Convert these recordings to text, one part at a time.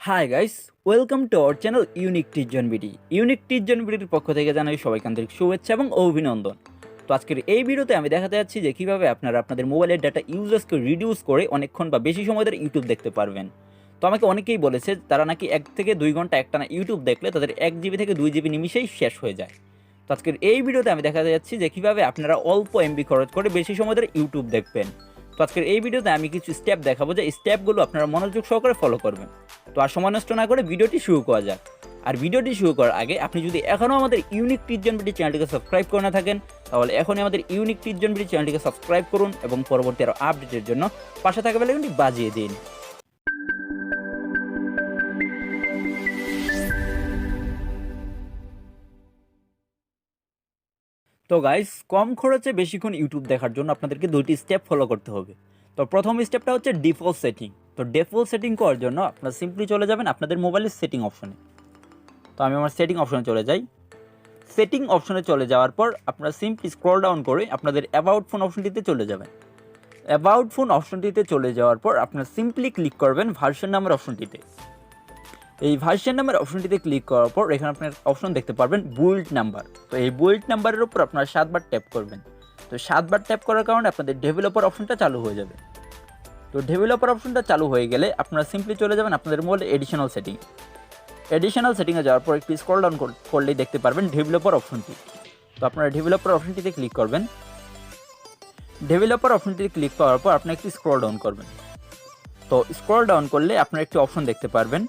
High guys, welcome to our channel Unique Tech Zone BD. ইউনিকটেকজনবিডির পক্ষ থেকে জানাই সবাইকে আন্তরিক শুভেচ্ছা এবং অভিনন্দন। তো আজকের এই ভিডিওতে আমি দেখাতে যাচ্ছি যে কীভাবে আপনারা আপনাদের মোবাইলের ডাটা ইউজেসকে রিডিউস করে অনেকক্ষণ বা বেশি সময় ধরে ইউটিউব দেখতে পারবেন। তো আমাকে অনেকেই বলেছে তারা নাকি 1 থেকে 2 ঘন্টা একটানা ইউটিউব দেখলে তাদের 1 জিবি থেকে 2 জিবি নিমিশেই শেষ হয়ে যায়। তো আজকের এই ভিডিওতে আমি দেখাতে যাচ্ছি যে কীভাবে আপনারা অল্প এমবি খরচ করে বেশি সময় ধরে ইউটিউব দেখবেন। তো আজকের এই ভিডিওতে আমি কিছু স্টেপ দেখাবো যে স্টেপগুলো আপনারা মনোযোগ সহকারে ফলো করবেন। তো আর সময় নষ্ট না করে ভিডিওটি শুরু করা যাক। আর ভিডিওটি শুরু করার আগে আপনি যদি এখনও আমাদের ইউনিকটেকজনবিডি চ্যানেলটিকে সাবস্ক্রাইব করে না থাকেন তাহলে এখনই আমাদের ইউনিকটেকজনবিডি চ্যানেলটিকে সাবস্ক্রাইব করুন এবং পরবর্তী আরও আপডেটের জন্য পাশে থাকা বেল আইকনটি বাজিয়ে দিন। তো গাইস, কম খরচে বেশিক্ষণ ইউটিউব দেখার জন্য আপনাদেরকে 2টি স্টেপ ফলো করতে হবে। তো প্রথম স্টেপটা হচ্ছে ডিফল্ট সেটিং। তো ডিফল্ট সেটিং করার জন্য আপনারা সিম্পলি চলে যাবেন আপনাদের মোবাইলের সেটিং অপশনে। তো আমি আমার সেটিং অপশনে চলে যাই। সেটিং অপশনে চলে যাওয়ার পর আপনারা সিম্পলি স্ক্রল ডাউন করে আপনাদের অ্যাবাউট ফোন অপশনটিতে চলে যাবেন। অ্যাবাউট ফোন অপশনটিতে চলে যাওয়ার পর আপনারা সিম্পলি ক্লিক করবেন ভার্সন নামের অপশনটিতে। এই ভার্সন নামের অপশনটিতে ক্লিক করার পর এখানে আপনার অপশন দেখতে পারবেন বুইল্ড নাম্বার। তো এই বুইল্ড নাম্বারের উপর আপনারা 7বার ট্যাপ করবেন। তো 7বার ট্যাপ করার কারণে আপনাদের ডেভেলপার অপশনটা চালু হয়ে যাবে। তো ডেভেলপার অপশনটা চালু হয়ে গেলে আপনারা সিম্পলি চলে যাবেন আপনাদের মোবাইলে এডিশনাল সেটিং। এডিশনাল সেটিংয়ে যাওয়ার পর একটু স্ক্রল ডাউন করলেই দেখতে পারবেন ডেভেলপার অপশনটি। তো আপনারা ডেভেলপার অপশনটিতে ক্লিক করবেন। ডেভেলপার অপশনটিতে ক্লিক করার পর আপনি একটু স্ক্রল ডাউন করবেন। তো স্ক্রল ডাউন করলে আপনারা একটি অপশন দেখতে পারবেন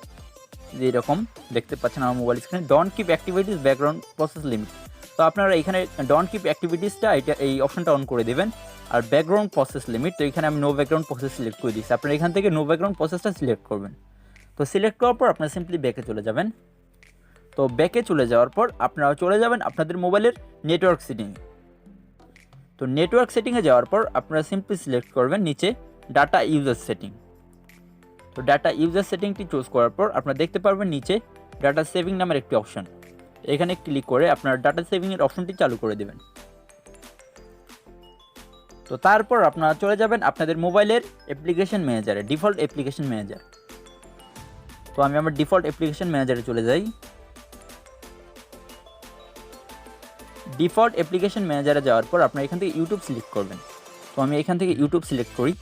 যে এরকম দেখতে পাচ্ছেন আমার মোবাইল স্ক্রিনে, don't keep activities background process limit. তো আপনারা এখানে ডোন্ট কিপ অ্যাক্টিভিটিসটা এই অপশনটা অন করে দেবেন। আর ব্যাকগ্রাউন্ড প্রসেস লিমিট, তো এখানে আমি নো ব্যাকগ্রাউন্ড প্রসেস সিলেক্ট করে দিচ্ছি। আপনারা এখান থেকে নো ব্যাকগ্রাউন্ড প্রসেসটা সিলেক্ট করবেন। তো সিলেক্ট করার পর আপনারা সিম্পলি ব্যাকে চলে যাবেন। তো ব্যাকে চলে যাওয়ার পর আপনারা চলে যাবেন আপনাদের মোবাইলের নেটওয়ার্ক সেটিংয়ে। তো নেটওয়ার্ক সেটিংয়ে যাওয়ার পর আপনারা সিম্পলি সিলেক্ট করবেন নিচে ডাটা ইউজার সেটিং। তো ডাটা ইউজার সেটিংটি চুজ করার পর আপনারা দেখতে পারবেন নিচে ডাটা সেভিং নামের একটি অপশন। এখানে ক্লিক করে আপনার ডাটা সেভিংয়ের অপশনটি চালু করে দেবেন। তো তারপর আপনারা চলে যাবেন আপনাদের মোবাইলের অ্যাপ্লিকেশন ম্যানেজারে, ডিফল্ট অ্যাপ্লিকেশন ম্যানেজার। তো আমি আমার ডিফল্ট অ্যাপ্লিকেশন ম্যানেজারে চলে যাই। ডিফল্ট অ্যাপ্লিকেশন ম্যানেজারে যাওয়ার পর আপনারা এখান থেকে ইউটিউব সিলেক্ট করবেন। তো আমি এখান থেকে ইউটিউব সিলেক্ট করি।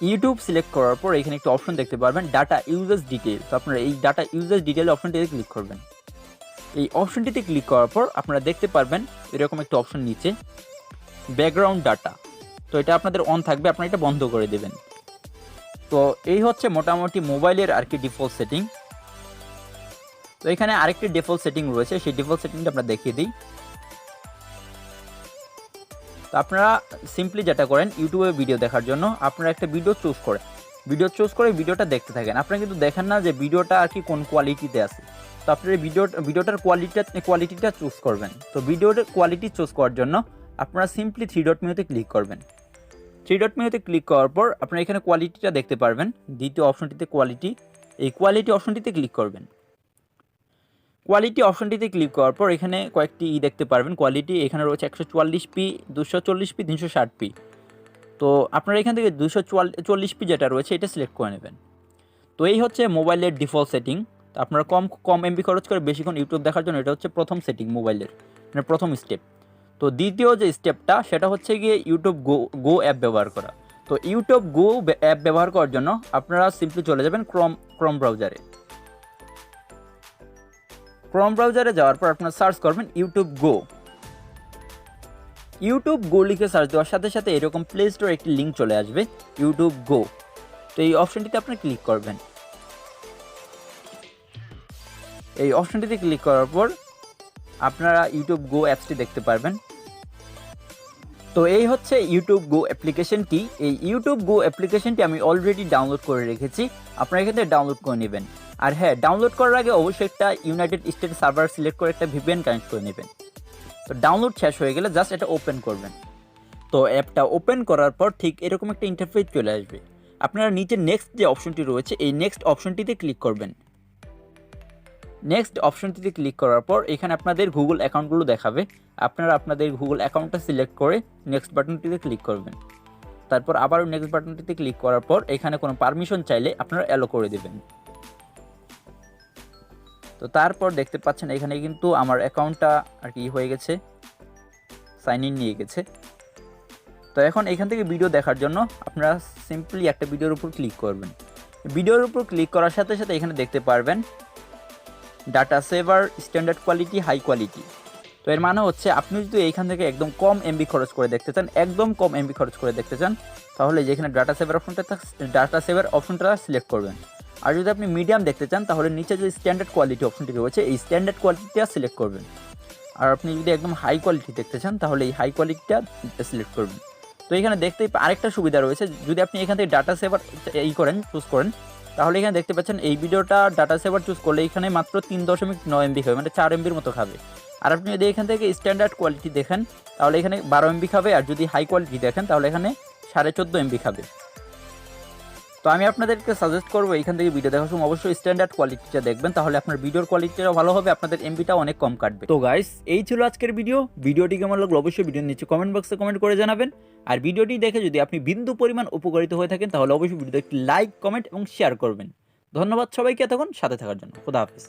ইউটিউব সিলেক্ট করার পর এখানে একটি অপশন দেখতে পারবেন ডাটা ইউজার্স ডিটেল। তো আপনারা এই ডাটা ইউজার্স ডিটেল অপশনটিতে ক্লিক করবেন। এই অপশনটিতে ক্লিক করার পর আপনারা দেখতে পারবেন এরকম একটা অপশন নিচে ব্যাকগ্রাউন্ড ডাটা। তো এটা আপনাদের অন থাকবে, আপনারা এটা বন্ধ করে দেবেন। তো এই হচ্ছে মোটামুটি মোবাইলের আর কি ডিফল্ট সেটিং। তো এখানে আরেকটি ডিফল্ট সেটিং রয়েছে, সেই ডিফল্ট সেটিংটা আমরা দেখিয়ে দিই। তো আপনারা সিম্পলি যেটা করেন ইউটিউবে ভিডিও দেখার জন্য আপনারা একটা ভিডিও চুজ করে ভিডিওটা দেখতে থাকেন। আপনারা কিন্তু দেখেন না যে ভিডিওটা আর কি কোন কোয়ালিটিতে আছে। তো আপনারা ভিডিওটার কোয়ালিটিটা চুজ করবেন। তো ভিডিওর কোয়ালিটি চুজ করার জন্য আপনারা সিম্পলি 3 ডট মেনুতে ক্লিক করবেন। 3 ডট মেনুতে ক্লিক করার পর আপনারা এখানে কোয়ালিটিটা দেখতে পারবেন, দ্বিতীয় অপশনটিতে কোয়ালিটি। এই কোয়ালিটি অপশনটিতে ক্লিক করবেন। কোয়ালিটি অপশনটিতে ক্লিক করার পর এখানে কয়েকটি দেখতে পারবেন কোয়ালিটি। এখানে রয়েছে 144p, 240p, 360p। তো আপনারা এখান থেকে 240p যেটা রয়েছে এটা সিলেক্ট করে নেবেন। তো এই হচ্ছে মোবাইলের ডিফল্ট সেটিং। তো আপনারা কম এমবি খরচ করে বেশিক্ষণ ইউটিউব দেখার জন্য এটা হচ্ছে প্রথম সেটিং মোবাইলের, মানে প্রথম স্টেপ। তো দ্বিতীয় যে স্টেপটা সেটা হচ্ছে গিয়ে ইউটিউব গো অ্যাপ ব্যবহার করা। তো ইউটিউব গো অ্যাপ ব্যবহার করার জন্য আপনারা সিম্পলি চলে যাবেন ক্রোম ব্রাউজারে। ক্রোম ব্রাউজারে যাওয়ার পর আপনারা সার্চ করবেন ইউটিউব গো। ইউটিউব গো লিখে সার্চ দেওয়ার সাথে সাথে এরকম প্লে স্টোর একটি লিঙ্ক চলে আসবে ইউটিউব গো। তো এই অপশনটিতে আপনারা ক্লিক করবেন। এই অপশনটিতে ক্লিক করার পর আপনারা ইউটিউব গো অ্যাপসটি দেখতে পারবেন। তো এই হচ্ছে ইউটিউব গো অ্যাপ্লিকেশনটি। এই ইউটিউব গো অ্যাপ্লিকেশনটি আমি অলরেডি ডাউনলোড করে রেখেছি, আপনারা এখান থেকে ডাউনলোড করে নেবেন। আর হ্যাঁ, ডাউনলোড করার আগে অবশ্যই একটা ইউনাইটেড স্টেট সার্ভার সিলেক্ট করে একটা ভিপিএন কানেক্ট করে নেবেন। তো ডাউনলোড শেষ হয়ে গেলে জাস্ট এটা ওপেন করবেন। তো অ্যাপটা ওপেন করার পর ঠিক এরকম একটা ইন্টারফেস চলে আসবে। আপনারা নিচে নেক্সট যে অপশনটি রয়েছে এই নেক্সট অপশনটিতে ক্লিক করবেন। নেক্সট অপশনটিতে ক্লিক করার পর এখানে আপনাদের গুগল অ্যাকাউন্টগুলো দেখাবে। আপনারা আপনাদের গুগল অ্যাকাউন্টটা সিলেক্ট করে নেক্সট বাটনটিতে ক্লিক করবেন। তারপর আবারও নেক্সট বাটনটিতে ক্লিক করার পর এখানে কোনো পারমিশন চাইলে আপনারা অ্যালো করে দেবেন। তো তারপর দেখতে পাচ্ছেন এখানে কিন্তু আমার অ্যাকাউন্টটা আর কি হয়ে গেছে, সাইন ইন নিয়ে গেছে। তো এখন এখান থেকে ভিডিও দেখার জন্য আপনারা সিম্পলি একটা ভিডিওর উপর ক্লিক করবেন। ভিডিওর উপর ক্লিক করার সাথে সাথে এখানে দেখতে পারবেন data saver, standard quality, high quality. তো এর মানে হচ্ছে আপনি যদি এইখান থেকে একদম কম এমবি খরচ করে দেখতে চান, একদম কম এমবি খরচ করে দেখতে চান, তাহলে যেখানে ডাটা সেভার অপশনটা সিলেক্ট করবেন। আর যদি আপনি মিডিয়াম দেখতে চান তাহলে নিচে যে স্ট্যান্ডার্ড কোয়ালিটি অপশনটি রয়েছে এই স্ট্যান্ডার্ড কোয়ালিটিটা সিলেক্ট করবেন। আর আপনি যদি একদম হাই কোয়ালিটি দেখতে চান তাহলে এই হাই কোয়ালিটিটা সিলেক্ট করবেন। তো এখানে দেখতেই আরেকটা সুবিধা রয়েছে, যদি আপনি এখান থেকে ডাটা সেভার চুজ করেন তাহলে এখানে দেখতে পাচ্ছেন এই ভিডিওটা ডাটা সেভার চুজ করলে এখানে মাত্র 3.9 এমবি খাবে, মানে 4 এমবির মতো খাবে। আর আপনি যদি এখান থেকে স্ট্যান্ডার্ড কোয়ালিটি দেখেন তাহলে এখানে 12 এমবি খাবে, আর যদি হাই কোয়ালিটি দেখেন তাহলে এখানে 14.5 এমবি খাবে। তো আমি আপনাদেরকে সাজেস্ট করবো এখান থেকে ভিডিও দেখার সময় অবশ্যই স্ট্যান্ডার্ড কোয়ালিটিটা দেখবেন, তাহলে আপনার ভিডিওর কোয়ালিটিটাও ভালো হবে, আপনাদের এমবিটাও অনেক কম কাটবে। তো গাইস, এই ছিল আজকের ভিডিওটি কেমন লাগলো অবশ্যই ভিডিওর নিচে কমেন্ট বক্সে কমেন্ট করে জানাবেন। আর ভিডিওটি দেখে যদি আপনি বিন্দু পরিমাণ উপকারিত হয়ে থাকেন তাহলে অবশ্যই ভিডিওতে একটি লাইক, কমেন্ট এবং শেয়ার করবেন। ধন্যবাদ সবাইকে এতক্ষণ সাথে থাকার জন্য। খোদা হাফেজ।